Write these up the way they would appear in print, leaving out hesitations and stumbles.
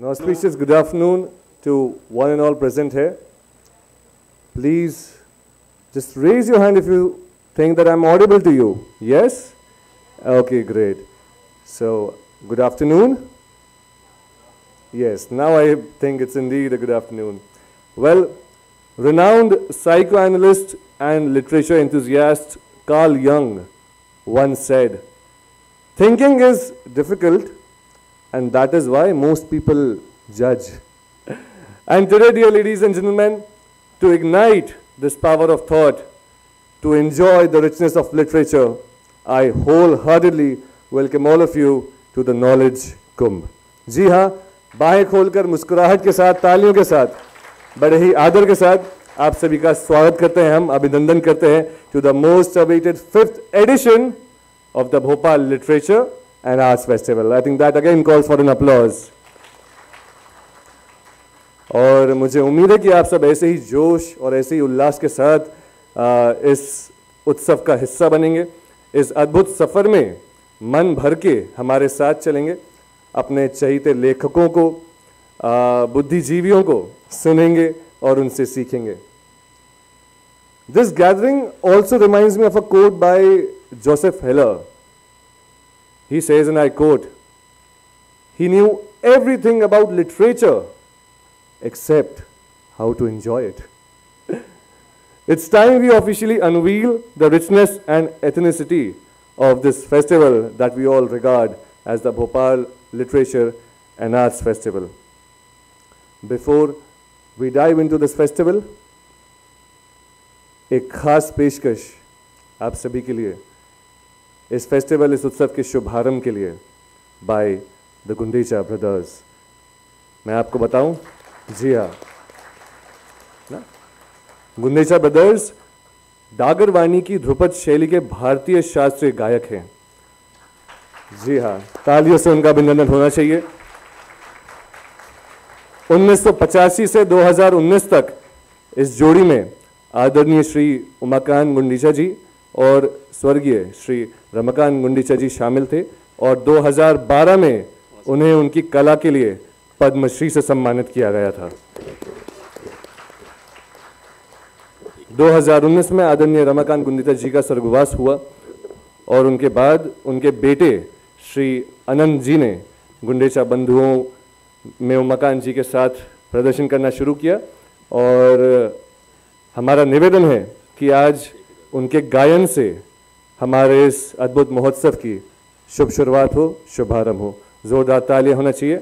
An auspicious good afternoon to one and all present here. Please just raise your hand if you think that I'm audible to you. Yes? Okay, great. So, good afternoon. Yes, now I think it's indeed a good afternoon. Well, renowned psychoanalyst and literature enthusiast Carl Jung once said, "Thinking is difficult, and that is why most people judge." And today, dear ladies and gentlemen, to ignite this power of thought, to enjoy the richness of literature, I wholeheartedly welcome all of you to the Knowledge Kumbh. जी हाँ, बाहें खोलकर मुस्कुराहट के साथ, तालियों के साथ, बड़े ही आदर के साथ आप सभी का स्वागत करते हैं, हम अभिनंदन करते हैं to the most awaited 5th edition of the Bhopal Literature and Arts Festival. I think that again calls for an applause. और मुझे उम्मीद है कि आप सब ऐसे ही जोश और ऐसे ही उल्लास के साथ इस उत्सव का हिस्सा बनेंगे, इस अद्भुत सफ़र में मन भर के हमारे साथ चलेंगे, अपने चहीते लेखकों को, बुद्धिजीवियों को सुनेंगे और उनसे सीखेंगे. This gathering also reminds me of a quote by Joseph Heller. He says, and I quote, "He knew everything about literature except how to enjoy it." It's time we officially unveil the richness and ethnicity of this festival that we all regard as the Bhopal Literature and Arts Festival. Before we dive into this festival, एक खास पेशकश आप सभी के लिए, इस festival, इस उत्सव के शुभारंभ के लिए बाय द गुंडेचा ब्रदर्स. मैं आपको बताऊं, जी हाँ ना, गुंडेचा ब्रदर्स डागरवाणी की ध्रुपद शैली के भारतीय शास्त्रीय गायक हैं. जी हाँ, तालियों से उनका अभिनंदन होना चाहिए. 1985 से 2019 तक इस जोड़ी में आदरणीय श्री उमाकांत गुंडीचा जी और स्वर्गीय श्री रमाकांत गुंडीचा जी शामिल थे, और 2012 में उन्हें उनकी कला के लिए पद्मश्री से सम्मानित किया गया था. 2019 में आदरणीय रमाकांत गुंडीचा जी का स्वर्गवास हुआ, और उनके बाद उनके बेटे श्री अनंत जी ने गुंडेचा बंधुओं में उमाकांत जी के साथ प्रदर्शन करना शुरू किया, और हमारा निवेदन है कि आज उनके गायन से हमारे इस अद्भुत महोत्सव की शुभ शुरुआत हो, शुभारंभ हो. जोरदार तालियां होना चाहिए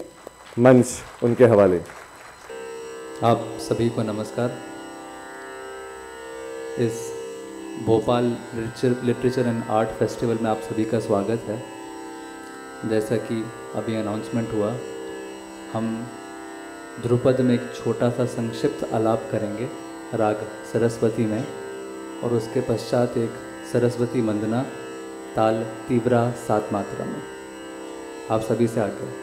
मंच उनके हवाले. आप सभी को नमस्कार. इस Bhopal literature and art festival में आप सभी का स्वागत है. जैसा कि अभी अनाउंसमेंट हुआ, हम ध्रुपद में एक छोटा सा संक्षिप्त आलाप करेंगे राग सरस्वती में, और उसके पश्चात एक सरस्वती वंदना ताल तीव्रा 7 मात्रा में. आप सभी से आगे.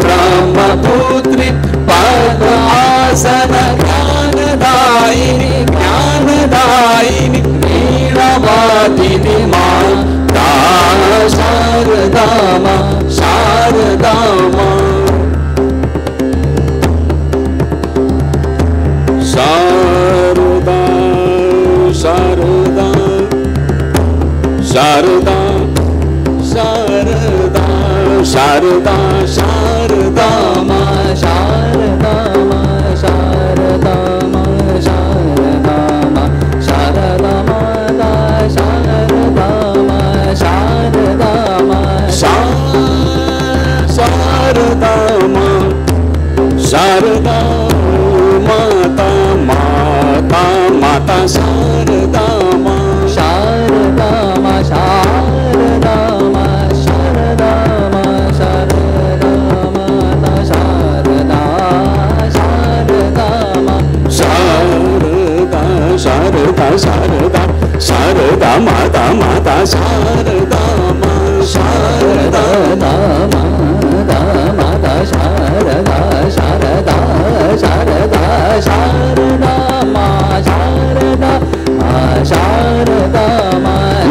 ब्रह्मपुत्री पद्मासन ज्ञानदायिनी ज्ञान प्रणवादिनि माता शारदा मां शारदा मां शारदा शारदा शारदा शारदा शारदा शारदा मां शारदा मां शारदा मां शारदा मां शारदा माता शारदा मां शारदा मां शारदा मां शारदा माता माता माता शारदा मां शारदा मां शारदा मां शारदा मां शारदा माता शारदा शारदा मां शारदा शारदा शारदा शारदा माता माता शारदा मां शारदा माता माता शारदा शारदा शारदा शारदा मां शारदा शारदा मां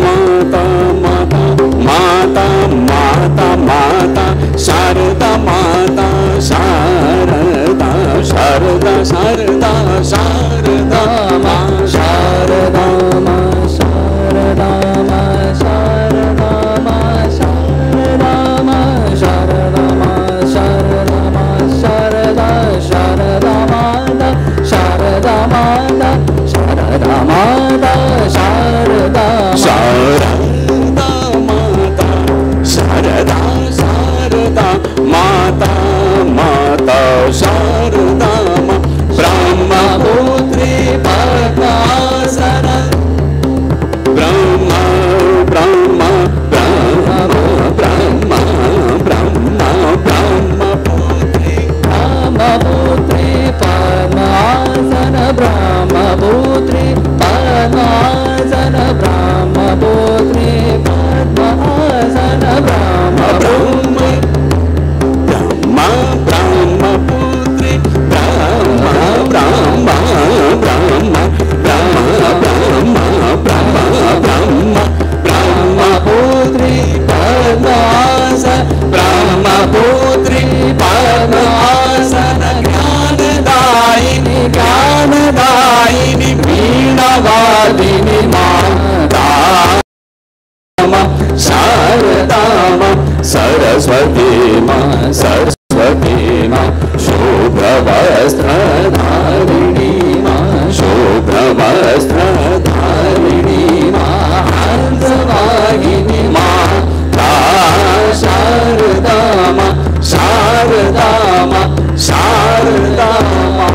माता माता माता माता माता शारदा माता शारदा शारदा शारदा शारदा मां शारदा मां शारदा मां शारदा मां शारदा मां शारदा मां शारदा मां शारदा शारदा माता शारदा माता शारदा माता शारदा शारदा माता शारदा शारदा माता माता शारदा मां ब्रह्मपुत्री पद्मासन ब्रह्म ब्रह्म ब्रह्म ब्रह्म ब्रह्म ब्रह्मपुत्री ब्रह्मपुत्री पद्मासन ब्रह्मपुत्री पद्मासन ब्रह्मपुत्री पद्मासन ब्रह्म ब्रह्म ब्रह्म ब्रह्मपुत्री ब्रह्म ब्रह्म ब्रह्म ब्रह्म ब्रह्म ब्रह्म ब्रह्म ब्रह्मपुत्री पद्मासन ब्रह्मपुत्री पद्मासन ज्ञानदायिनी ज्ञानदायिनी वीणावादिनी माता शारदा मां सरस्वती मां सरस्वती मां शुभ्रवस्त्रधारिणी मां शुभ्रवस्त्रधारिणी मां हंसवाहिनी माता शारदा मां शारदा मां शारदा मां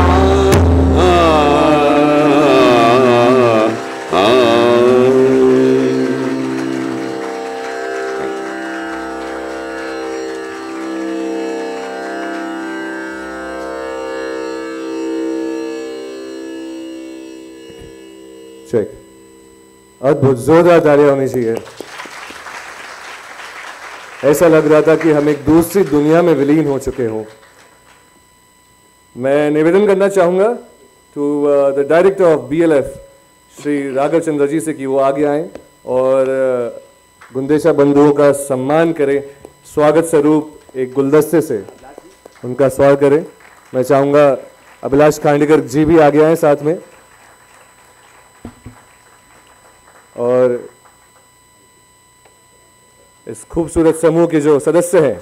चेक अद्भुत जोरदार तालियां होनी चाहिए। ऐसा लग रहा था कि हम एक दूसरी दुनिया में विलीन हो चुके हों। मैं निवेदन करना चाहूँगा to the director of BLF Shri Raghav Chandra ji से कि वो आगे आएं और गुंदेशा बंधुओं का सम्मान करें। स्वागत स्वरूप एक गुलदस्ते से उनका स्वागत करें। मैं चाहूँगा अभिलाष खांडेकर जी भी आगे आएं साथ में, और इस खूबसूरत समूह के जो सदस्य हैं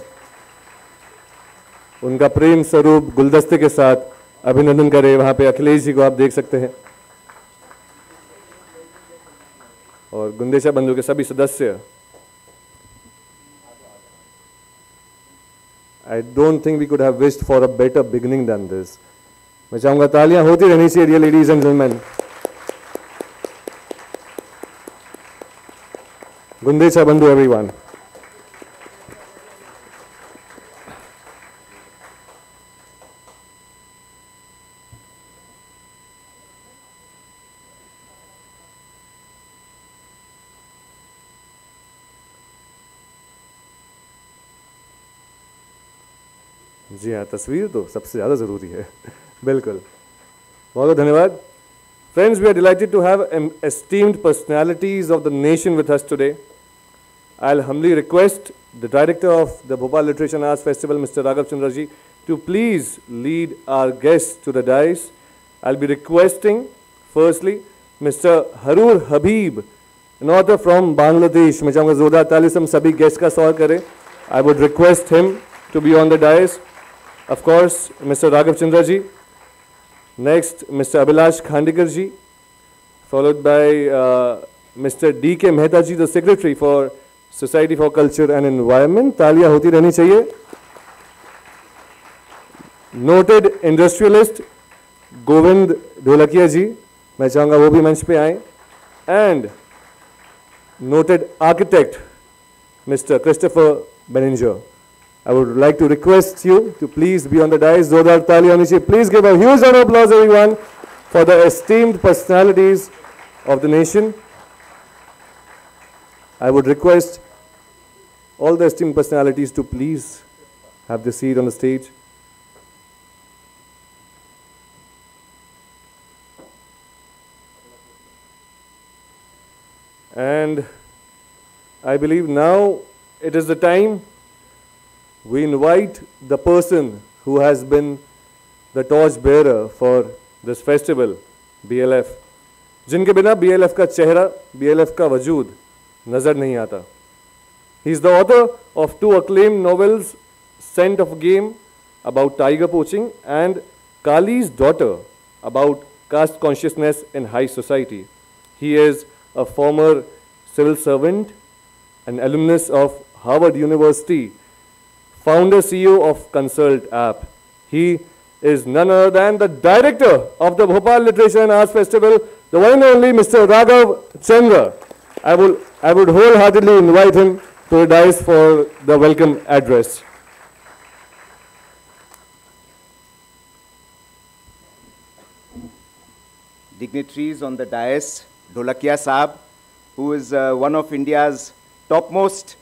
उनका प्रेम स्वरूप गुलदस्ते के साथ अभिनंदन करें। वहां पे अखिलेश जी को आप देख सकते हैं और गुंदेशा बंधु के सभी सदस्य। I don't think we could have wished for a better beginning than this. मैं चाहूंगा तालियां होती रहनी चाहिए dear ladies and gentleman. Gundecha Bandhu everyone. जी हाँ, तस्वीर तो सबसे ज़्यादा ज़रूरी है। बिल्कुल, बहुत बहुत धन्यवाद। Friends, we are delighted to have esteemed personalities of the nation with us today. I'll humbly request the director of the Bhopal Literature and Arts Festival, Mr. Raghav Chandra ji, to please lead our guests to the dais. I'll be requesting, firstly, Mr. Haroon Habib, an author from Bangladesh. मैं चाहूँगा जोरदार ताली से हम सभी guests का स्वागत करें. I would request him to be on the dais. Of course, Mr. Raghav Chandra ji. Next, Mr. Abhilash Khandekar ji, followed by Mr. D.K. Mehta ji, the Secretary for Society for Culture and Environment. तालियां होती रहनी चाहिए. Noted industrialist Govind Dholakia ji, मैं चाहूँगा वो भी मंच पे आएं. And noted architect Mr. Christopher Benninger. I would like to request you to please be on the dais. Zordar tali honi chahiye. Please give a huge round of applause, everyone, for the esteemed personalities of the nation. I would request all the esteemed personalities to please have the seat on the stage. And I believe now it is the time we invite the person who has been the torch bearer for this festival, BLF. जिनके बिना BLF का चेहरा, BLF का वजूद नजर नहीं आता. He is the author of 2 acclaimed novels, Scent of Game about tiger poaching and Kali's Daughter about caste consciousness in high society. He is a former civil servant, an alumnus of Harvard University, founder CEO of Consult app. He is none other than the director of the Bhopal Literature and Arts Festival, the one and only Mr. Raghav Chandra. I would wholeheartedly invite him to the dais for the welcome address. Dignitaries on the dais, Dholakia Saab, who is one of India's topmost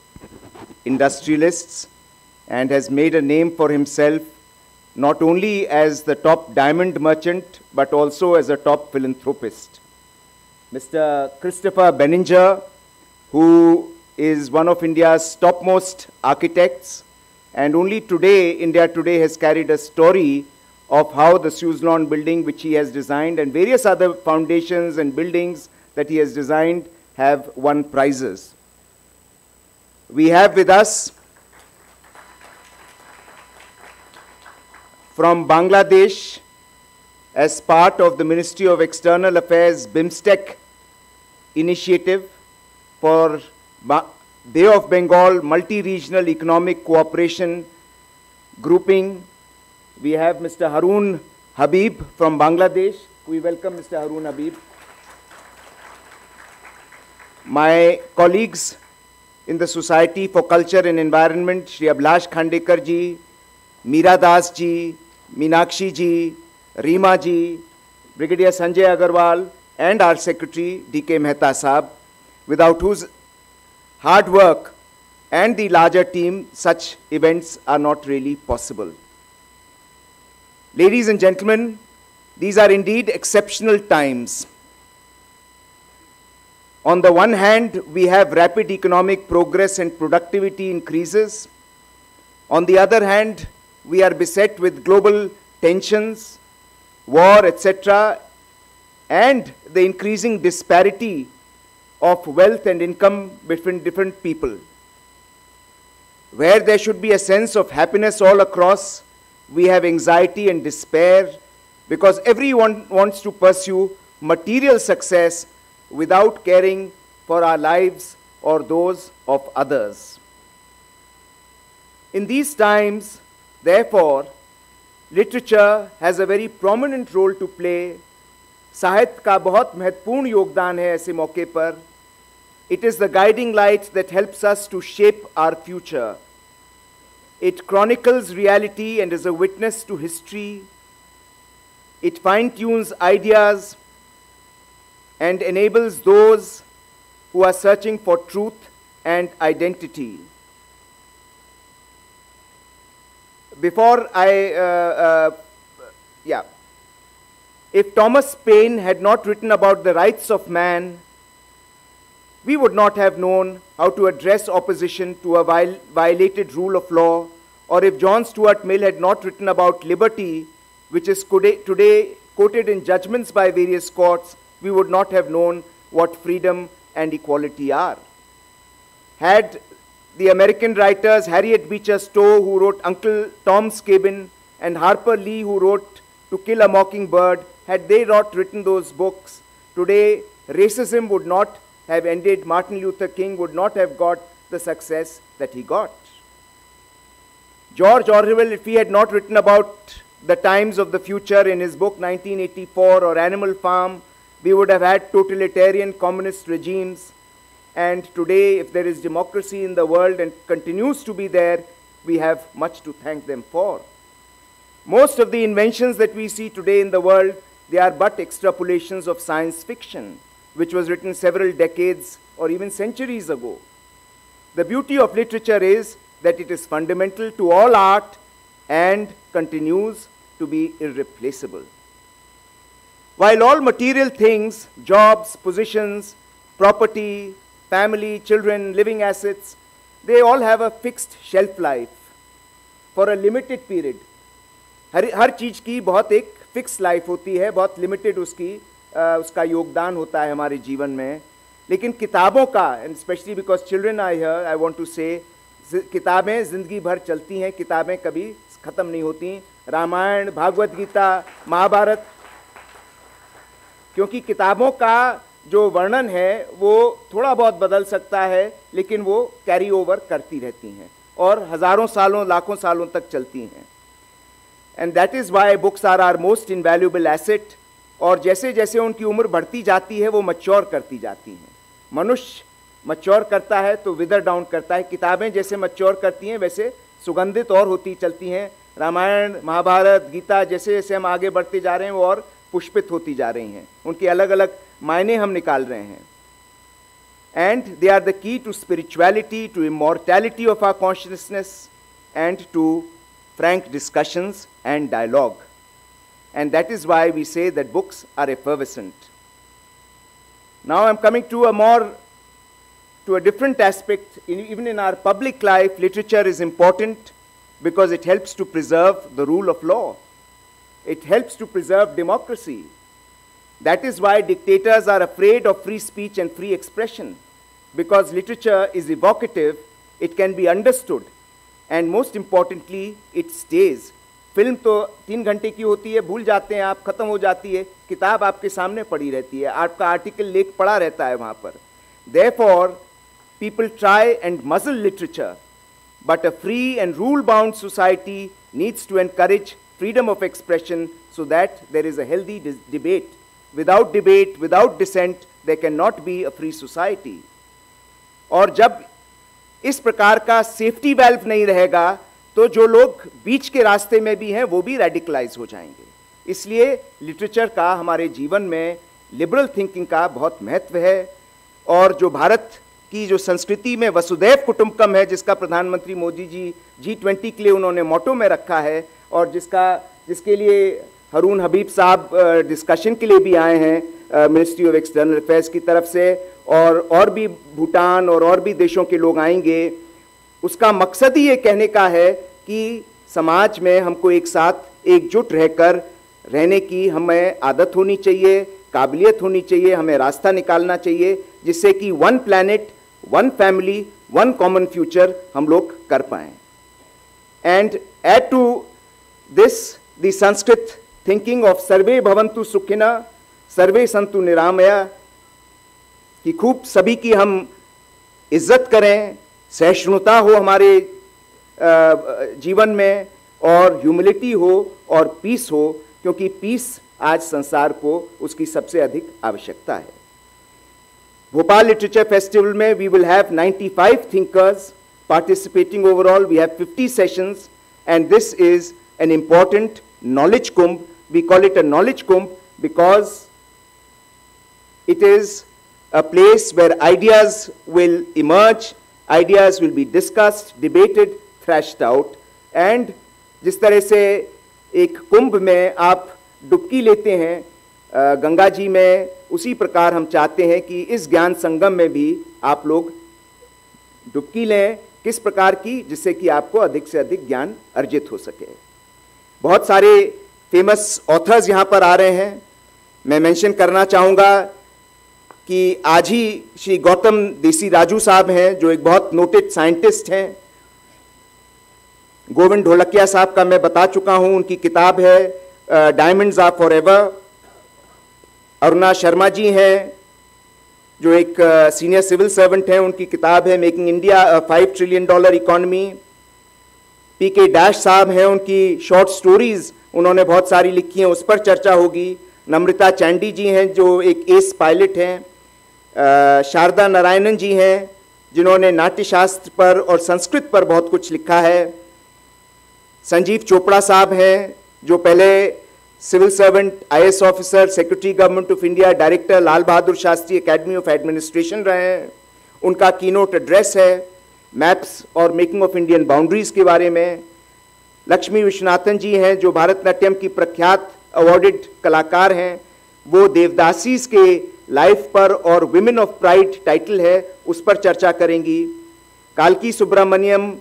industrialists and has made a name for himself not only as the top diamond merchant but also as a top philanthropist. Mr. Christopher Benninger, who is one of India's topmost architects, and only today, India Today has carried a story of how the Suzlon building, which he has designed, and various other foundations and buildings that he has designed have won prizes. We have with us from Bangladesh, as part of the Ministry of External Affairs BIMSTEC initiative for Bay of Bengal Multi-Regional Economic Cooperation grouping, we have Mr. Haroon Habib from Bangladesh. We welcome Mr. Haroon Habib. My colleagues in the Society for Culture and Environment, Shri Abhilash Khandekar ji, Meera Das ji, Meenakshi ji, Reema ji, Brigadier Sanjay Agarwal, and our Secretary, D.K. Mehta Saab, without whose hard work and the larger team, such events are not really possible. Ladies and gentlemen, these are indeed exceptional times. On the one hand, we have rapid economic progress and productivity increases. On the other hand, we are beset with global tensions, war, etc., and the increasing disparity of wealth and income between different people. Where there should be a sense of happiness all across, we have anxiety and despair because everyone wants to pursue material success without caring for our lives or those of others. In these times, therefore, literature has a very prominent role to play. साहित्य का बहुत महत्वपूर्ण योगदान है ऐसे मौके पर. It is the guiding light that helps us to shape our future. It chronicles reality and is a witness to history. It fine-tunes ideas and enables those who are searching for truth and identity. Before If Thomas Paine had not written about the rights of man, we would not have known how to address opposition to a violated rule of law, or if John Stuart Mill had not written about liberty, which is today quoted in judgments by various courts, we would not have known what freedom and equality are. Had the American writers Harriet Beecher Stowe, who wrote Uncle Tom's Cabin, and Harper Lee, who wrote To Kill a Mockingbird, had they not written those books, today racism would not have ended. Martin Luther King would not have got the success that he got. George Orwell, if he had not written about the times of the future in his book 1984 or Animal Farm, we would have had totalitarian communist regimes. And today, if there is democracy in the world and continues to be there, we have much to thank them for. Most of the inventions that we see today in the world, they are but extrapolations of science fiction, which was written several decades or even centuries ago. The beauty of literature is that it is fundamental to all art and continues to be irreplaceable. While all material things, jobs, positions, property, family, children, living assets, they all have a fixed shelf life for a limited period. हर चीज़ की बहुत एक fix life होती है, बहुत limited उसका योगदान होता है हमारे जीवन में. लेकिन किताबों का, and specially because children are here, I want to say, किताबें ज़िंदगी भर चलती हैं, किताबें कभी ख़त्म नहीं होती. रामायण, भागवत गीता, महाभारत, क्योंकि किताबों का जो वर्णन है वो थोड़ा बहुत बदल सकता है, लेकिन वो कैरी ओवर करती रहती हैं और हज़ारों सालों, लाखों सालों तक चलती हैं. And that is why books are are most invaluable asset. और जैसे जैसे उनकी उम्र बढ़ती जाती है वो मैच्योर करती जाती हैं. मनुष्य मैच्योर करता है तो विदर डाउन करता है. किताबें जैसे मैच्योर करती हैं वैसे सुगंधित और होती चलती हैं. रामायण, महाभारत, गीता, जैसे जैसे हम आगे बढ़ते जा रहे हैं वो और पुष्पित होती जा रही हैं. उनके अलग अलग मायने हम निकाल रहे हैं. And they are the key to spirituality, to immortality of our consciousness, and to frank discussions and dialogue. And that is why we say that books are effervescent. Now I'm coming to a different aspect. Even in our public life, literature is important because it helps to preserve the rule of law. It helps to preserve democracy. That is why dictators are afraid of free speech and free expression, because literature is evocative, it can be understood. And most importantly, it stays. Film तो 3 घंटे की होती है, भूल जाते हैं आप, ख़त्म हो जाती है. किताब आपके सामने पड़ी रहती है, आपका आर्टिकल लेख पड़ा रहता है वहाँ पर. Therefore, people try and muzzle literature, but a free and rule-bound society needs to encourage freedom of expression so that there is a healthy debate. Without dissent, there cannot be a free society. और जब इस प्रकार का safety valve नहीं रहेगा तो जो लोग बीच के रास्ते में भी हैं वो भी रेडिकलाइज हो जाएंगे. इसलिए लिटरेचर का हमारे जीवन में लिबरल थिंकिंग का बहुत महत्व है. और जो भारत की जो संस्कृति में वसुधैव कुटुंबकम है, जिसका प्रधानमंत्री मोदी जी G20 के लिए उन्होंने मोटो में रखा है, और जिसके लिए हरून हबीब साहब डिस्कशन के लिए भी आए हैं मिनिस्ट्री ऑफ एक्सटर्नल अफेयर्स की तरफ से, और भी भूटान और भी देशों के लोग आएंगे. उसका मकसद ही ये कहने का है कि समाज में हमको एक साथ एकजुट रहकर रहने की हमें आदत होनी चाहिए, काबिलियत होनी चाहिए, हमें रास्ता निकालना चाहिए, जिससे कि one planet, one family, one common future हम लोग कर पाएं. And add to this the Sanskrit thinking of सर्वे भवन्तु सुखिनः, सर्वे सन्तु निरामया, कि खूब सभी की हम इज्जत करें, सहिष्णुता हो हमारे जीवन में, और ह्यूमिलिटी हो और पीस हो, क्योंकि पीस आज संसार को उसकी सबसे अधिक आवश्यकता है. भोपाल लिटरेचर फेस्टिवल में we will have 95 thinkers participating overall. We have 50 sessions, and this is an important knowledge kumbh. We call it a knowledge kumbh because it is a place where ideas will emerge, ideas will be discussed, debated, thrashed out. And जिस तरह से एक कुंभ में आप डुबकी लेते हैं, गंगा जी में, उसी प्रकार हम चाहते हैं कि इस ज्ञान संगम में भी आप लोग डुबकी लें, किस प्रकार की, जिससे कि आपको अधिक से अधिक ज्ञान अर्जित हो सके। बहुत सारे फेमस ऑथर्स यहाँ पर आ रहे हैं। मैं मेंशन करना चाहूँगा कि आज ही श्री गौतम देसी राजू साहब हैं, जो एक बहुत नोटेड साइंटिस्ट हैं। गोविंद ढोलकिया साहब का मैं बता चुका हूँ, उनकी किताब है diamonds are forever. Aruna Sharma ji हैं, जो एक सीनियर सिविल सर्वेंट हैं, उनकी किताब है मेकिंग इंडिया $5 ट्रिलियन इकोनॉमी। पीके डैश साहब हैं, उनकी शॉर्ट स्टोरीज उन्होंने बहुत सारी लिखी हैं, उस पर चर्चा होगी। नम्रता चांडी जी हैं, जो एक एस पायलट हैं। शारदा नारायणन जी हैं, जिन्होंने नाट्यशास्त्र पर और संस्कृत पर बहुत कुछ लिखा है। संजीव चोपड़ा साहब हैं, जो पहले civil servant, IAS officer, secretary government of India, director Lal Bahadur Shastri academy of administration रहे हैं। उनका कीनोट एड्रेस है मैप्स और मेकिंग ऑफ इंडियन बाउंड्रीज के बारे में। लक्ष्मी विश्वनाथन जी हैं, जो भारतनाट्यम की प्रख्यात अवॉर्डेड कलाकार हैं। वो देवदासीज के लाइफ पर और विमेन ऑफ प्राइड टाइटल है, उस पर चर्चा करेंगी। कालकी सुब्रमण्यम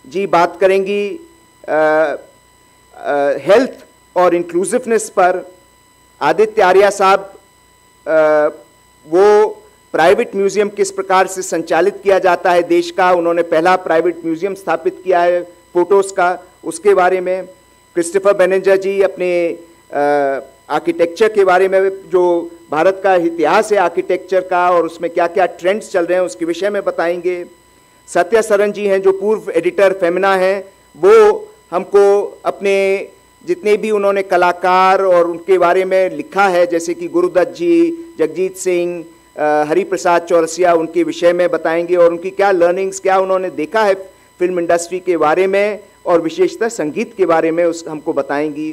जी बात करेंगी हेल्थ और इंक्लूसिवनेस पर। आदित्य आर्या साहब, वो प्राइवेट म्यूजियम किस प्रकार से संचालित किया जाता है देश का, उन्होंने पहला प्राइवेट म्यूजियम स्थापित किया है फोटोज का, उसके बारे में। क्रिस्टोफर बेनेंजर जी अपने आर्किटेक्चर के बारे में, जो भारत का इतिहास है आर्किटेक्चर का और उसमें क्या क्या ट्रेंड्स चल रहे हैं, उसके विषय में बताएंगे। सत्या सरन जी हैं, जो पूर्व एडिटर फेमिना हैं, वो हमको अपने जितने भी उन्होंने कलाकार और उनके बारे में लिखा है, जैसे कि गुरुदत्त जी, जगजीत सिंह, हरिप्रसाद चौरसिया, उनके विषय में बताएंगे और उनकी क्या लर्निंग्स, क्या उन्होंने देखा है फिल्म इंडस्ट्री के बारे में और विशेषतः संगीत के बारे में उस हमको बताएंगी।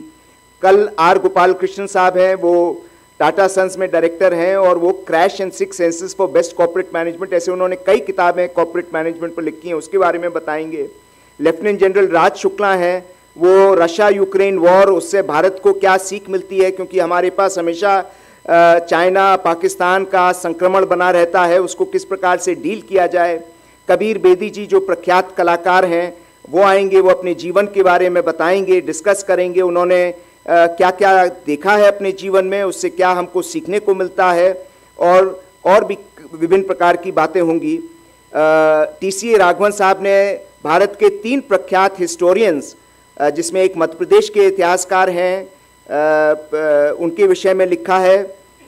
कल आर गोपाल कृष्णन साहब हैं, वो टाटा सन्स में डायरेक्टर हैं और वो crash and 6 senses for best corporate management, ऐसे उन्होंने कई किताबें कॉर्पोरेट मैनेजमेंट पर लिखी हैं, उसके बारे में बताएंगे। लेफ्टिनेंट जनरल राज शुक्ला हैं, वो रशिया यूक्रेन वॉर, उससे भारत को क्या सीख मिलती है, क्योंकि हमारे पास हमेशा चाइना पाकिस्तान का संक्रमण बना रहता है, उसको किस प्रकार से डील किया जाए। कबीर बेदी जी, जो प्रख्यात कलाकार हैं, वो आएंगे, वो अपने जीवन के बारे में बताएंगे, डिस्कस करेंगे, उन्होंने क्या क्या देखा है अपने जीवन में, उससे क्या हमको सीखने को मिलता है, और भी विभिन्न प्रकार की बातें होंगी। TCA राघवन साहब ने भारत के 3 प्रख्यात हिस्टोरियंस, जिसमें एक मध्य प्रदेश के इतिहासकार हैं, उनके विषय में लिखा है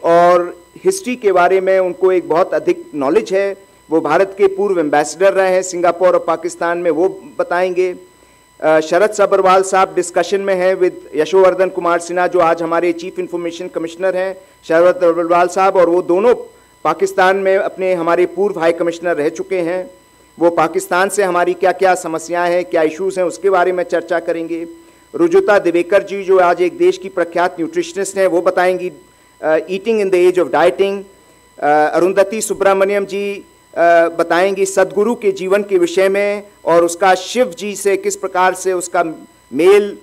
और हिस्ट्री के बारे में उनको एक बहुत अधिक नॉलेज है। वो भारत के पूर्व एम्बेसडर रहे हैं सिंगापुर और पाकिस्तान में, वो बताएंगे। शरद सब्रवाल साहब डिस्कशन में हैं विद यशोवर्धन कुमार सिन्हा, जो आज हमारे चीफ इंफॉर्मेशन कमिश्नर हैं, शरद सब्रवाल साहब, और वो दोनों पाकिस्तान में अपने हमारे पूर्व हाई कमिश्नर रह चुके हैं। वो पाकिस्तान से हमारी क्या क्या समस्याएं हैं, क्या इश्यूज हैं, उसके बारे में चर्चा करेंगे। रुजुता दिवेकर जी, जो आज एक देश की प्रख्यात न्यूट्रिशनिस्ट हैं, वो बताएंगी eating in the age of dieting. Arundhati Subramaniam ji बताएंगी सदगुरु के जीवन के विषय में और उसका शिव जी से किस प्रकार से उसका मेल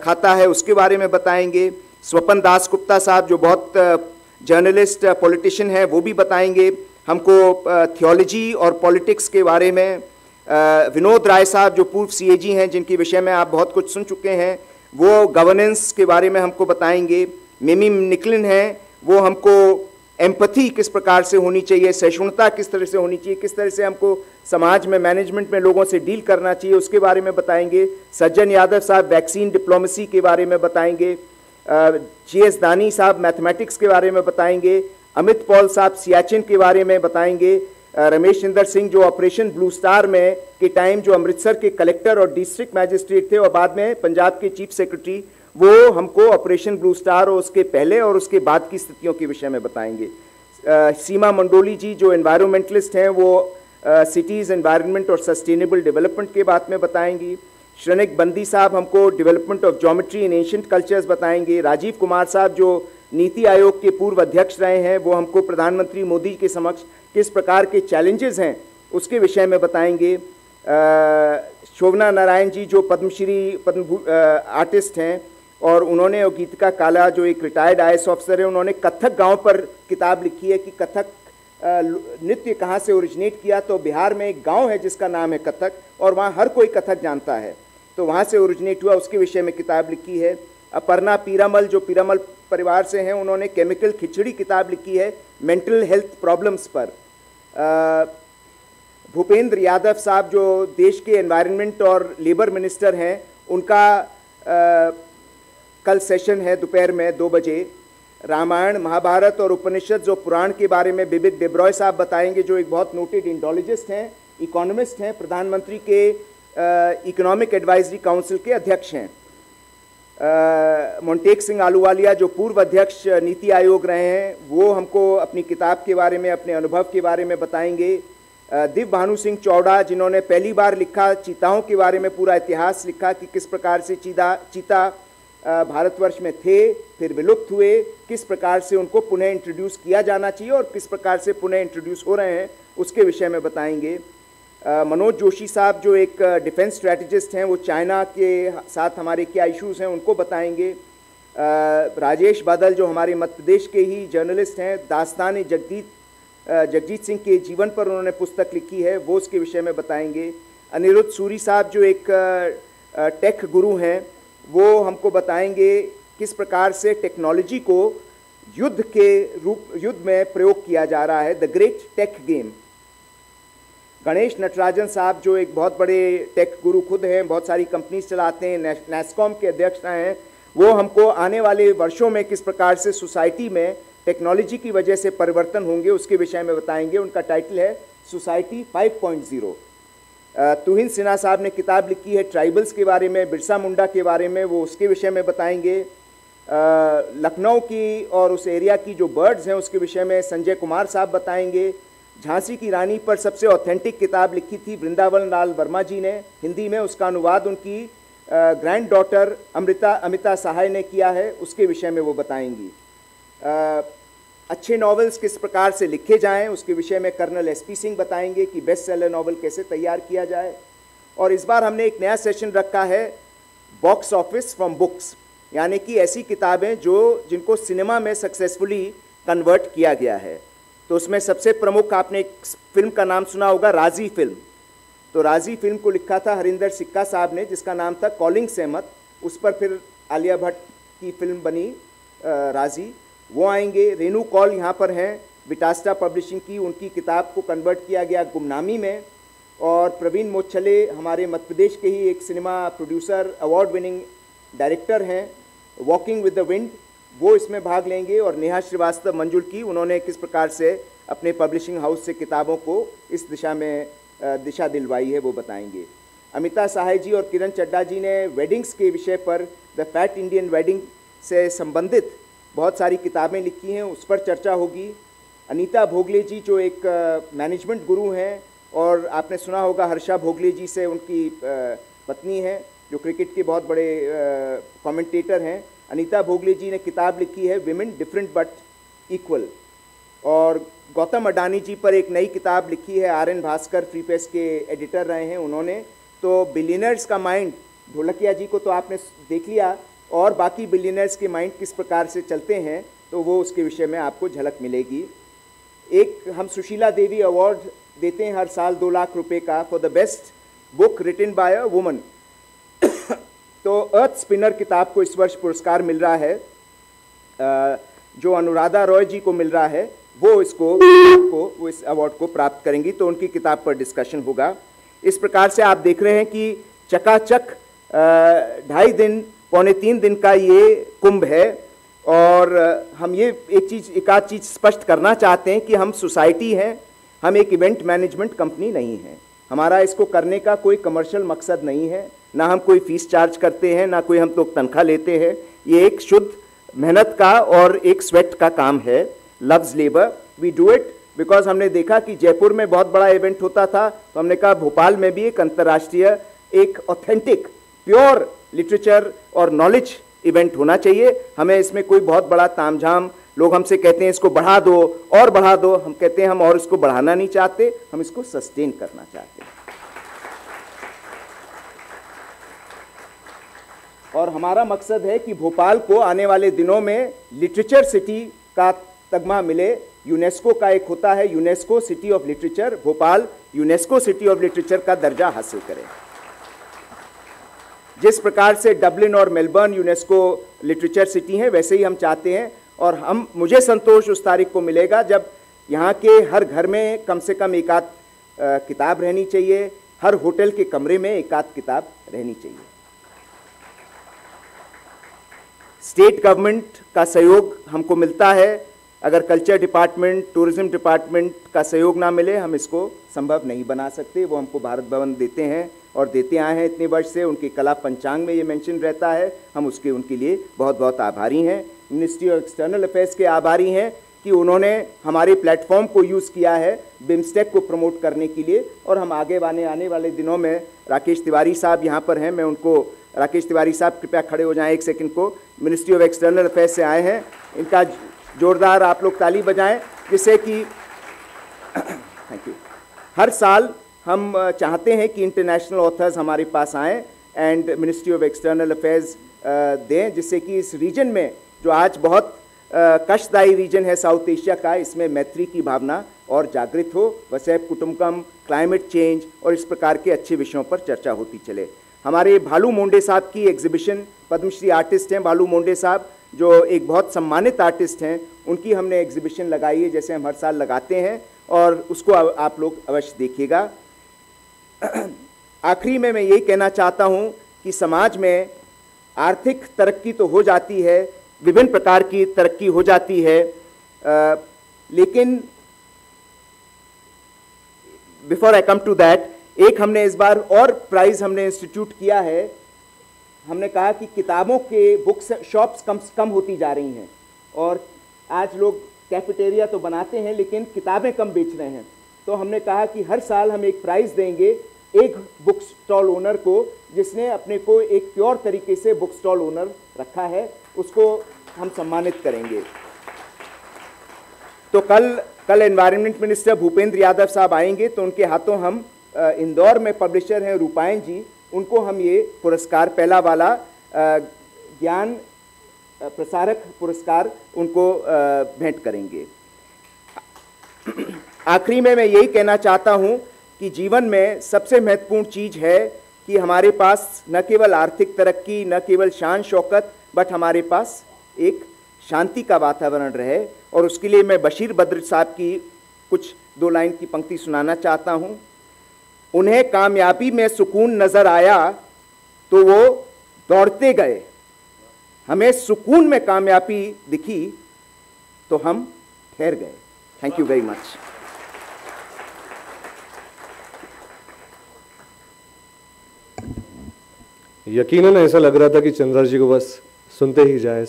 खाता है, उसके बारे में बताएंगे। स्वपन दास गुप्ता साहब, जो बहुत जर्नलिस्ट पॉलिटिशियन हैं, वो भी बताएंगे हमको थियोलॉजी और पॉलिटिक्स के बारे में। विनोद राय साहब, जो पूर्व CAG हैं, जिनके विषय में आप बहुत कुछ सुन चुके हैं, वो गवर्नेंस के बारे में हमको बताएंगे। मिमी निकलिन हैं, वो हमको एम्पैथी किस प्रकार से होनी चाहिए, सहिष्णुता किस तरह से होनी चाहिए, किस तरह से हमको समाज में मैनेजमेंट में लोगों से डील करना चाहिए, उसके बारे में बताएंगे। सज्जन यादव साहब वैक्सीन डिप्लोमेसी के बारे में बताएंगे। GS दानी साहब मैथमेटिक्स के बारे में बताएंगे। अमित पॉल साहब सियाचिन के बारे में बताएंगे। रमेश इंदर सिंह, जो ऑपरेशन ब्लू स्टार में के टाइम जो अमृतसर के कलेक्टर और डिस्ट्रिक्ट मैजिस्ट्रेट थे और बाद में पंजाब के चीफ सेक्रेटरी, वो हमको ऑपरेशन ब्लू स्टार और उसके पहले और उसके बाद की स्थितियों के विषय में बताएंगे। सीमा मंडोली जी, जो एनवायरमेंटलिस्ट हैं, वो सिटीज़ एनवायरनमेंट और सस्टेनेबल डेवलपमेंट के बात में बताएंगी। श्रनिक बंदी साहब हमको development of geometry in ancient cultures बताएंगे। राजीव कुमार साहब, जो नीति आयोग के पूर्व अध्यक्ष रहे हैं, वो हमको प्रधानमंत्री मोदी के समक्ष किस प्रकार के चैलेंजेस हैं उसके विषय में बताएंगे। शोभना नारायण जी, जो पद्म आर्टिस्ट हैं और उन्होंने, और गीतिका काला जो एक रिटायर्ड IAS ऑफिसर है, उन्होंने कथक गांव पर किताब लिखी है कि कथक नृत्य कहाँ से ओरिजिनेट किया। तो बिहार में एक गांव है जिसका नाम है कथक, और वहाँ हर कोई कथक जानता है, तो वहाँ से ओरिजिनेट हुआ, उसके विषय में किताब लिखी है। अपर्णा पीरामल जो पीरामल परिवार से हैं, उन्होंने केमिकल खिचड़ी किताब लिखी है मेंटल हेल्थ प्रॉब्लम्स पर। भूपेंद्र यादव साहब जो देश के एनवायरनमेंट और लेबर मिनिस्टर हैं, उनका कल सेशन है दोपहर में 2 बजे। रामायण, महाभारत और उपनिषद जो पुराण के बारे में बिबिक डेब्रॉय साहब बताएंगे, जो एक बहुत नोटेड इंडोलॉजिस्ट हैं, इकोनॉमिस्ट हैं, प्रधानमंत्री के इकोनॉमिक एडवाइजरी काउंसिल के अध्यक्ष हैं। मोन्टेक सिंह आलूवालिया जो पूर्व अध्यक्ष नीति आयोग रहे हैं, वो हमको अपनी किताब के बारे में, अपने अनुभव के बारे में बताएंगे। दिव्य भानु सिंह चौड़ा जिन्होंने पहली बार लिखा चीताओं के बारे में, पूरा इतिहास लिखा कि किस प्रकार से चीता भारतवर्ष में थे, फिर विलुप्त हुए, किस प्रकार से उनको पुनः इंट्रोड्यूस किया जाना चाहिए और किस प्रकार से पुनः इंट्रोड्यूस हो रहे हैं, उसके विषय में बताएंगे। मनोज जोशी साहब जो एक डिफेंस स्ट्रैटेजिस्ट हैं, वो चाइना के साथ हमारे क्या इश्यूज़ हैं उनको बताएंगे। राजेश बादल जो हमारे मध्य प्रदेश के ही जर्नलिस्ट हैं, दास्तान जगजीत सिंह के जीवन पर उन्होंने पुस्तक लिखी है, वो उसके विषय में बताएंगे। अनिरुद्ध सूरी साहब जो एक टेक गुरु हैं, वो हमको बताएंगे किस प्रकार से टेक्नोलॉजी को युद्ध में प्रयोग किया जा रहा है, the great tech game. Ganesh Natarajan साहब जो एक बहुत बड़े टेक गुरु खुद हैं, बहुत सारी कंपनीज चलाते हैं, नैस्कॉम के अध्यक्ष हैं, वो हमको आने वाले वर्षों में किस प्रकार से सोसाइटी में टेक्नोलॉजी की वजह से परिवर्तन होंगे उसके विषय में बताएंगे। उनका टाइटल है सोसाइटी 5.0। तुहिन सिन्हा साहब ने किताब लिखी है ट्राइबल्स के बारे में, बिरसा मुंडा के बारे में, वो उसके विषय में बताएंगे। लखनऊ की और उस एरिया की जो बर्ड्स हैं उसके विषय में संजय कुमार साहब बताएंगे। झांसी की रानी पर सबसे ऑथेंटिक किताब लिखी थी वृंदावन लाल वर्मा जी ने हिंदी में, उसका अनुवाद उनकी ग्रैंड डॉटर अमिता सहाय ने किया है, उसके विषय में वो बताएंगी। अच्छे नॉवेल्स किस प्रकार से लिखे जाएं उसके विषय में कर्नल SP सिंह बताएंगे कि बेस्ट सेलर नॉवल कैसे तैयार किया जाए। और इस बार हमने एक नया सेशन रखा है बॉक्स ऑफिस फ्रॉम बुक्स, यानी कि ऐसी किताबें जिनको सिनेमा में सक्सेसफुली कन्वर्ट किया गया है। तो उसमें सबसे प्रमुख आपने एक फिल्म का नाम सुना होगा, राजी फिल्म। तो राजी फिल्म को लिखा था हरिंदर सिक्का साहब ने, जिसका नाम था कॉलिंग सहमत। उस पर फिर आलिया भट्ट की फिल्म बनी राजी, वो आएंगे। रेनू कॉल यहाँ पर हैं, विटास्टा पब्लिशिंग की, उनकी किताब को कन्वर्ट किया गया गुमनामी में। और प्रवीण मोच्छले हमारे मध्य प्रदेश के ही एक cinema producer, award winning director हैं, वॉकिंग विद द विंड, वो इसमें भाग लेंगे। और नेहा श्रीवास्तव मंजुल की, उन्होंने किस प्रकार से अपने पब्लिशिंग हाउस से किताबों को इस दिशा में दिशा दिलवाई है, वो बताएंगे। अमिता सहाय जी और किरण चड्डा जी ने वेडिंग्स के विषय पर, द फैट इंडियन वेडिंग से संबंधित बहुत सारी किताबें लिखी हैं, उस पर चर्चा होगी। अनीता भोगले जी जो एक मैनेजमेंट गुरु हैं, और आपने सुना होगा हर्षा भोगले जी से उनकी पत्नी हैं, जो क्रिकेट के बहुत बड़े कमेंटेटर हैं। अनीता भोगले जी ने किताब लिखी है विमेन डिफरेंट बट इक्वल। और गौतम अडानी जी पर एक नई किताब लिखी है, RN भास्कर फ्री प्रेस के एडिटर रहे हैं उन्होंने। तो बिलियनर्स का माइंड, ढोलकिया जी को तो आपने देख लिया, और बाकी बिलियनर्स के माइंड किस प्रकार से चलते हैं, तो वो उसके विषय में आपको झलक मिलेगी। एक हम सुशीला देवी अवार्ड देते हैं हर साल 2 लाख रुपए का, for the best book written by a woman. तो अर्थ स्पिनर किताब को इस वर्ष पुरस्कार मिल रहा है, जो अनुराधा रॉय जी को मिल रहा है, वो इस अवार्ड को प्राप्त करेंगी, तो उनकी किताब पर डिस्कशन होगा। इस प्रकार से आप देख रहे हैं कि चकाचक 2.5 दिन, पौने 3 दिन का ये कुंभ है। और हम ये एक आध चीज़ स्पष्ट करना चाहते हैं कि हम सोसाइटी हैं, हम एक इवेंट मैनेजमेंट कंपनी नहीं है। हमारा इसको करने का कोई कमर्शियल मकसद नहीं है, ना हम कोई फीस चार्ज करते हैं, ना कोई हम तो तनख्वाह लेते हैं। ये एक शुद्ध मेहनत का और एक स्वेट का काम है, love's labour. We do it because हमने देखा कि जयपुर में बहुत बड़ा इवेंट होता था, तो हमने कहा भोपाल में भी एक अंतर्राष्ट्रीय, एक ऑथेंटिक प्योर लिटरेचर और नॉलेज इवेंट होना चाहिए। हमें इसमें कोई बहुत बड़ा तामझाम, लोग हमसे कहते हैं इसको बढ़ा दो और बढ़ा दो, हम कहते हैं हम और इसको बढ़ाना नहीं चाहते, हम इसको सस्टेन करना चाहते हैं। और हमारा मकसद है कि भोपाल को आने वाले दिनों में लिटरेचर सिटी का तगमा मिले। यूनेस्को का एक होता है UNESCO city of literature, Bhopal UNESCO city of literature का दर्जा हासिल करे। जिस प्रकार से डबलिन और मेलबर्न यूनेस्को लिटरेचर सिटी हैं, वैसे ही हम चाहते हैं। और मुझे संतोष उस तारीख को मिलेगा जब यहाँ के हर घर में कम से कम एक आध किताब रहनी चाहिए, हर होटल के कमरे में एक आध किताब रहनी चाहिए। स्टेट गवर्नमेंट का सहयोग हमको मिलता है। अगर कल्चर डिपार्टमेंट, टूरिज्म डिपार्टमेंट का सहयोग ना मिले, हम इसको संभव नहीं बना सकते। वो हमको भारत भवन देते हैं और देते आए हैं इतने वर्ष से। उनके कला पंचांग में ये मेंशन रहता है। हम उनके लिए बहुत बहुत आभारी हैं। मिनिस्ट्री ऑफ एक्सटर्नल अफेयर्स के आभारी हैं कि उन्होंने हमारे प्लेटफॉर्म को यूज़ किया है बिम्स्टेक को प्रमोट करने के लिए। और हम आगे आने वाले दिनों में, राकेश तिवारी साहब यहाँ पर हैं, मैं उनको, राकेश तिवारी साहब कृपया खड़े हो जाएं एक सेकंड को, मिनिस्ट्री ऑफ एक्सटर्नल अफेयर्स से आए हैं। इनका जोरदार आप लोग ताली बजाएं, जिससे कि थैंक यू। हर साल हम चाहते हैं कि इंटरनेशनल ऑथर्स हमारे पास आएँ and ministry of external affairs दें, जिससे कि इस रीजन में जो आज बहुत कष्टदायी रीजन है साउथ एशिया का, इसमें मैत्री की भावना और जागृत हो। वसैब कुटुंबकम, क्लाइमेट चेंज और इस प्रकार के अच्छे विषयों पर चर्चा होती चले। हमारे भालू मोंडे साहब की एग्जीबिशन, पद्मश्री आर्टिस्ट हैं भालू मोंडे साहब, जो एक बहुत सम्मानित आर्टिस्ट हैं, उनकी हमने एग्जीबिशन लगाई है, जैसे हम हर साल लगाते हैं, और उसको आप लोग अवश्य देखिएगा। आखिरी में मैं यही कहना चाहता हूँ कि समाज में आर्थिक तरक्की तो हो जाती है, विभिन्न प्रकार की तरक्की हो जाती है, लेकिन before I come to that, एक हमने इस बार और प्राइज हमने इंस्टीट्यूट किया है। हमने कहा कि किताबों के बुक्स शॉप्स कम होती जा रही हैं, और आज लोग कैफेटेरिया तो बनाते हैं लेकिन किताबें कम बेच रहे हैं। तो हमने कहा कि हर साल हम एक प्राइज़ देंगे एक बुक स्टॉल ओनर को जिसने अपने को एक प्योर तरीके से बुक स्टॉल ओनर रखा है, उसको हम सम्मानित करेंगे। तो कल एनवायरनमेंट मिनिस्टर भूपेंद्र यादव साहब आएंगे, तो उनके हाथों हम इंदौर में पब्लिशर हैं रूपायन जी, उनको हम ये पुरस्कार, पहला वाला ज्ञान प्रसारक पुरस्कार उनको भेंट करेंगे। आखिरी में मैं यही कहना चाहता हूँ कि जीवन में सबसे महत्वपूर्ण चीज़ है कि हमारे पास न केवल आर्थिक तरक्की, न केवल शान शौकत, बट हमारे पास एक शांति का वातावरण रहे। और उसके लिए मैं बशीर बद्र साहब की कुछ 2 लाइन की पंक्ति सुनाना चाहता हूँ। उन्हें कामयाबी में सुकून नज़र आया तो वो दौड़ते गए, हमें सुकून में कामयाबी दिखी तो हम ठहर गए। Thank you very much. यकीनन ऐसा लग रहा था कि चंद्रा जी को बस सुनते ही जाए।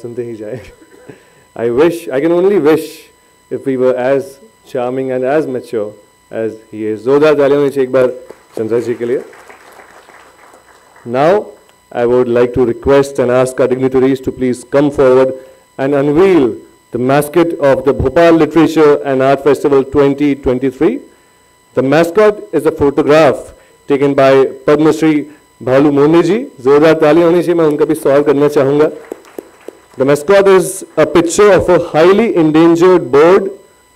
I can only wish if we were as charming and as mature as he is. जोरदार तालियां होनी चाहिए एक बार चंद्रा जी के लिए। Now I would like to request and ask our dignitaries to please come forward and unveil the mascot of the Bhopal Literature and Art Festival 2023. The mascot is a photograph taken by Padma Shri भालू मोंडे जी। जोरदार तालियां होनी चाहिए, मैं उनका भी सवाल करना चाहूंगा। The mascot is a picture of a highly endangered bird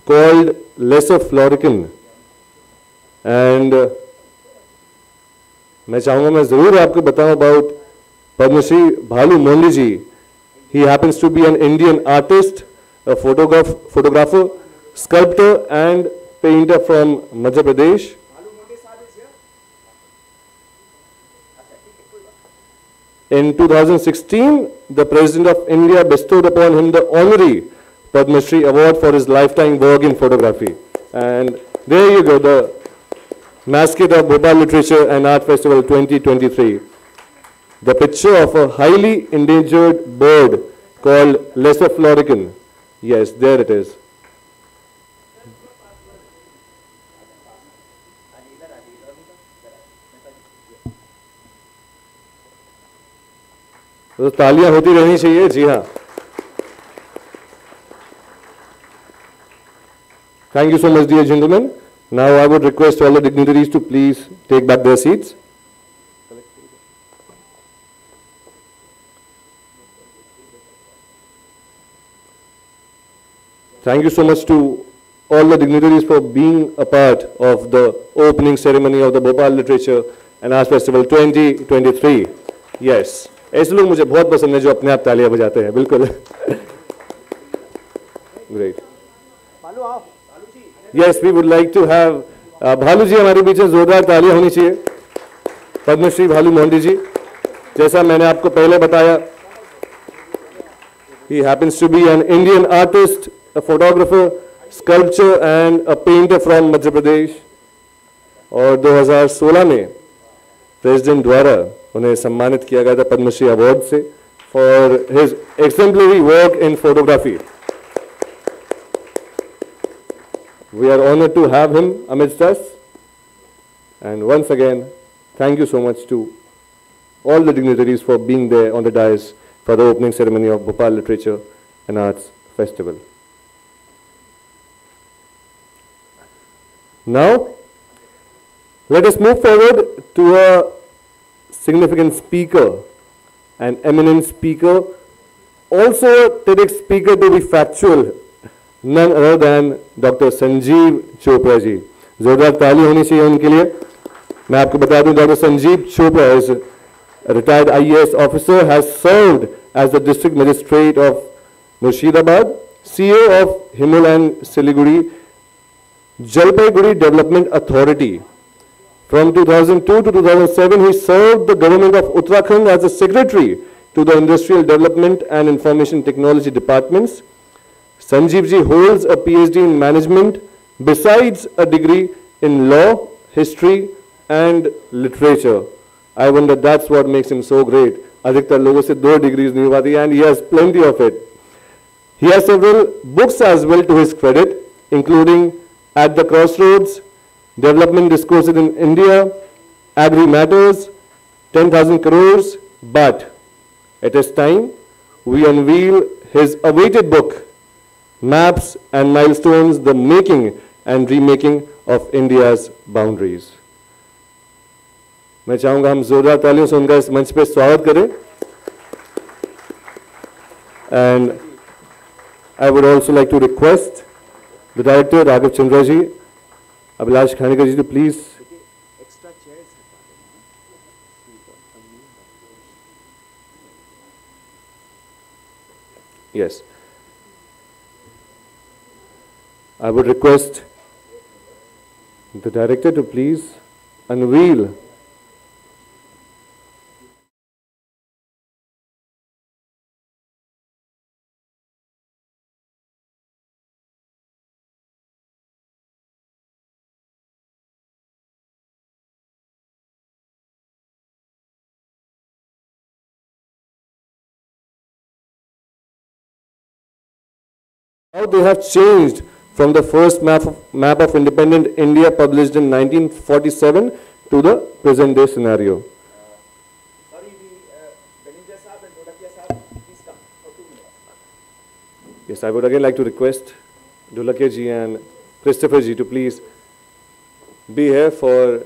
called lesser florican, and मैं चाहूंगा, मैं जरूर आपको बताऊं about Padma-Shri Bhalu Monde ji. He happens to be an Indian artist, a photographer, sculptor and painter from Madhya Pradesh. In 2016, the President of India bestowed upon him the honorary Padma Shri Award for his lifetime work in photography. And there you go, the mascot of Bhopal Literature and Art Festival 2023. The picture of a highly endangered bird called lesser florican. Yes, there it is. तो तालियां होती रहनी चाहिए। जी हाँ, thank you so much, dear gentlemen. Now I would request all the dignitaries to please take back their seats. Thank you so much to all the dignitaries for being a part of the opening ceremony of the Bhopal Literature and Arts Festival 2023. Yes, ऐसे लोग मुझे बहुत पसंद है जो अपने आप तालियां बजाते हैं, बिल्कुल. Great. Yes, we would like to have भालू जी हमारे बीच में, जोरदार तालियां होनी चाहिए. पद्मश्री भालू मोहंती जी, जैसा मैंने आपको पहले बताया, he happens to be an Indian artist, a photographer, sculptor and a painter from Madhya Pradesh. और 2016 में प्रेसिडेंट द्वारा उन्हें सम्मानित किया गया था पद्मश्री अवार्ड से for his exemplary work in photography. We are honored to have him amidst us. And once again, thank you so much to all the dignitaries for being there on the dais for the opening ceremony of Bhopal Literature and Arts Festival. Now, let us move forward to a significant speaker, an eminent speaker, also a TEDx speaker to be factual, none other than Dr. Sanjeev Chopra ji. जोरदार ताली होनी चाहिए उनके लिए. मैं आपको बता दूं, Dr. Sanjeev Chopra is a retired IAS officer, has served as the district magistrate of Murshidabad, CEO of Himalayan Siliguri Jalpaiguri Development Authority. From 2002 to 2007, he served the government of Uttarakhand as a secretary to the Industrial Development and Information Technology Departments. Sanjeev ji holds a PhD in management besides a degree in law, history and literature. I wonder that's what makes him so great. अधिकतर लोगों से 2 degrees नहीं पाती, and he has plenty of it. He has several books as well to his credit, including At the Crossroads, Development Discourses in India, Agri Matters, 10,000 crores, but it is time we unveil his awaited book, Maps and Milestones, the Making and Remaking of India's Boundaries. मैं चाहूंगा हम जोरदार तालियों से उनका इस मंच पे स्वागत करें. And I would also like to request the director Raghav Chandra ji, Abhilash Khanekar ji to please yes. I would request the director to please unveil how they have changed from the first map of independent India published in 1947 to the present day scenario. Yes, I would again like to request Dholakia ji and Christopher ji to please be here for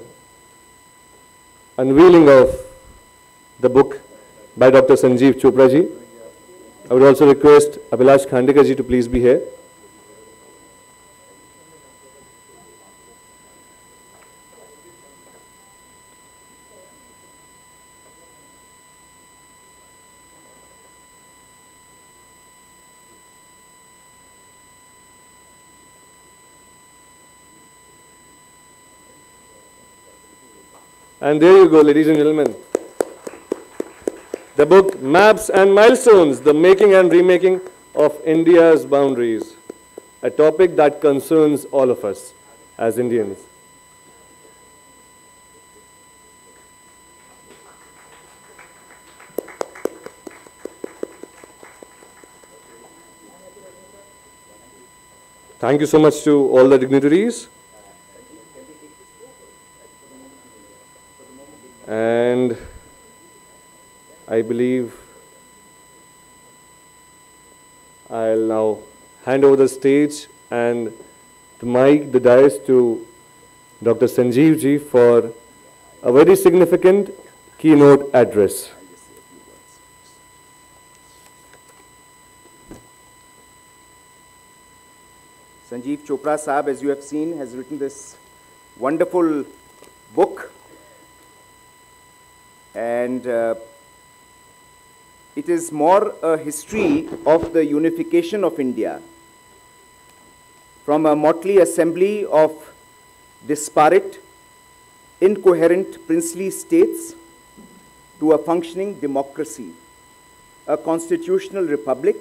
unveiling of the book by Dr. Sanjeev Chopra ji. I would also request Abhilash Khandekar ji to please be here. And there you go, ladies and gentlemen. The book Maps and Milestones, the Making and Remaking of India's Boundaries, a topic that concerns all of us as Indians. Thank you so much to all the dignitaries. And I believe I'll now hand over the stage and the mic, the dais to Dr. Sanjeev ji for a very significant keynote address. Sanjeev Chopra Saab, as you have seen, has written this wonderful book. And it is more a history of the unification of India from a motley assembly of disparate, incoherent princely states to a functioning democracy, a constitutional republic,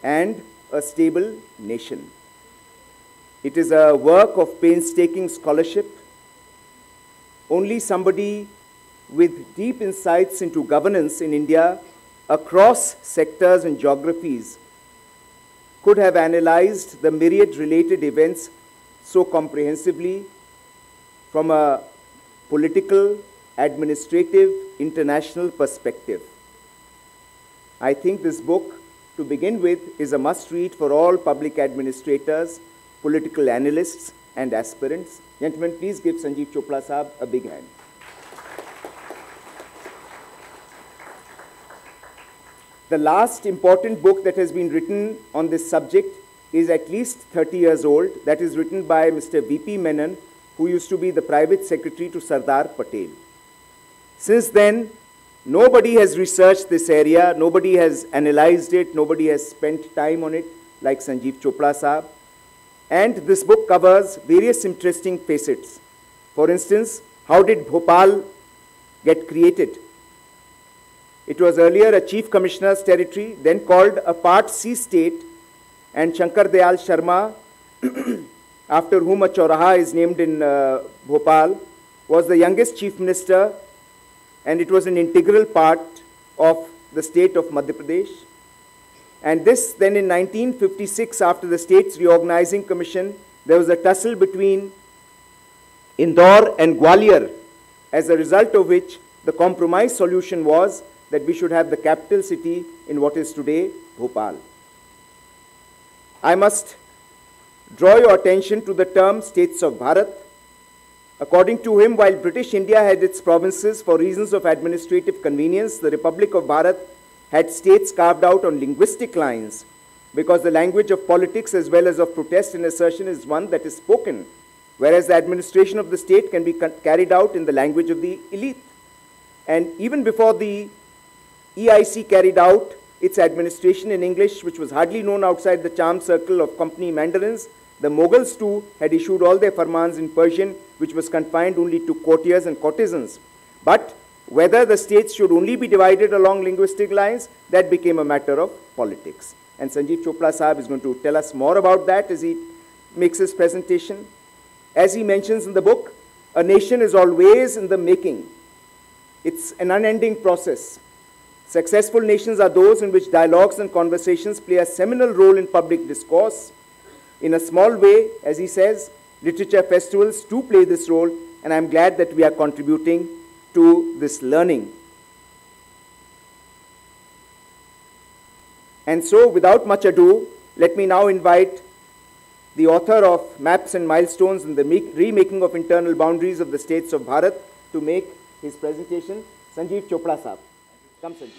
and a stable nation. It is a work of painstaking scholarship. Only somebody with deep insights into governance in India across sectors and geographies could have analyzed the myriad related events so comprehensively from a political, administrative, international perspective. I think this book, to begin with, is a must-read for all public administrators, political analysts, and aspirants. Gentlemen, please give Sanjeev Chopra Saab a big hand. The last important book that has been written on this subject is at least 30 years old. That is written by Mr. V.P. Menon, who used to be the private secretary to Sardar Patel. Since then, nobody has researched this area, nobody has analyzed it, nobody has spent time on it like Sanjeev Chopra Saab. And this book covers various interesting facets. For instance, how did Bhopal get created? It was earlier a chief commissioner's territory, then called a Part C state, and Shankar Dayal Sharma, after whom a Chauraha is named in Bhopal, was the youngest chief minister, and it was an integral part of the state of Madhya Pradesh. And this, then in 1956, after the state's reorganizing commission, there was a tussle between Indore and Gwalior, as a result of which the compromise solution was that we should have the capital city in what is today Bhopal. I must draw your attention to the term States of Bharat. According to him, while British India had its provinces for reasons of administrative convenience, the Republic of Bharat had states carved out on linguistic lines, because the language of politics as well as of protest and assertion is one that is spoken, whereas the administration of the state can be carried out in the language of the elite. And even before the EIC carried out its administration in English, which was hardly known outside the charmed circle of company mandarins, the Mughals too had issued all their farmans in Persian, which was confined only to courtiers and courtesans. But whether the states should only be divided along linguistic lines, that became a matter of politics. And Sanjeev Chopra Saab is going to tell us more about that as he makes his presentation. As he mentions in the book, a nation is always in the making. It's an unending process. Successful nations are those in which dialogues and conversations play a seminal role in public discourse. In a small way, as he says, literature festivals too play this role, and I'm glad that we are contributing to this learning. And so, without much ado, let me now invite the author of Maps and Milestones in the Remaking of Internal Boundaries of the States of Bharat to make his presentation, Sanjeev Chopra Saab. Come, Sanjeev.